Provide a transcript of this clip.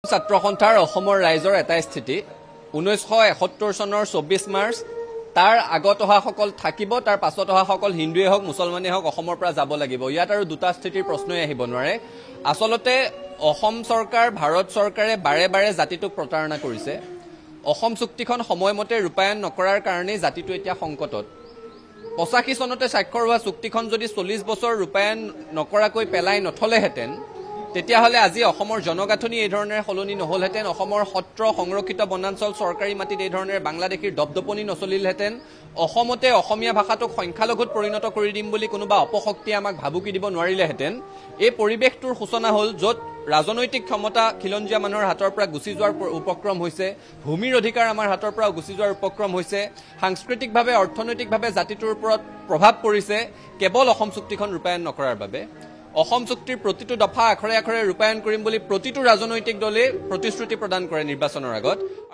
ছাত্ৰ সন্থাৰ অসমৰ ৰাইজৰ এটাই স্থিতি 1971 চনৰ 24 মাৰ্চ তাৰ আগত অহা সকল থাকিব তাৰ পাছত অহা সকল হিন্দুৱে হওক মুছলমানে হওক অসমৰ পৰা যাব লাগিব ইয়াত আৰু দুটা স্থিতিৰ প্ৰশ্নই আহিব নোৱাৰে আসলতে অসম চৰকাৰ ভাৰত চৰকাৰে বাৰে বাৰে জাতিটোক প্ৰতাৰণা কৰিছে অসম চুক্তিখন সময়মতে ৰূপায়ণ নকৰাৰ কাৰণে জাতিটো এতিয়া সংকটত 85 চনতে স্বাক্ষৰ হোৱা চুক্তিখন যদি 40 বছৰ ৰূপায়ণ নকৰাকৈ পেলাই নথলেহেঁতেন তেতিয়াহলে আজি অসমৰ জনগাঁথনি এই ধৰণৰ হলনি নহলহেঁতেন অসমৰ সত্ৰ সংৰক্ষিত বনাঞ্চল চৰকাৰী মাটিত এই ধৰণৰ বাংলাদেশীৰ দপদপনি নচলিলহেঁতেন অসমতে অসমীয়া ভাষাটোক সংখ্যালঘুত পৰিণত কৰি দিম বুলি কোনোবা অপশক্তি আমাক ভাবুকি দিব নোৱাৰিলেহেঁতেন এই পৰিৱেশটোৰ সূচনা হ'ল য'ত ৰাজনৈতিক ক্ষমতা খিলঞ্জীয়া মানুহৰ হাতৰ পৰা গুচি যোৱাৰ উপক্ৰম হৈছে ভূমিৰ অধিকাৰ আমাৰ হাতৰ পৰা গুচি যোৱাৰ উপক্ৰম হৈছে সাংস্কৃতিকভাৱে অৰ্থনৈতিকভাৱে জাতিটোৰ ওপৰত প্ৰভাৱ পৰিছে কেৱল অসম চুক্তিখন ৰূপায়ণ নকৰাৰ বাবে অসম চুক্তিৰ প্ৰতিটো দফা আখৰে আখৰে ৰূপায়ণ কৰিম বুলি প্ৰতিটো ৰাজনৈতিক দলে প্ৰতিশ্ৰুতি প্ৰদান কৰে নিৰ্বাচনৰ আগত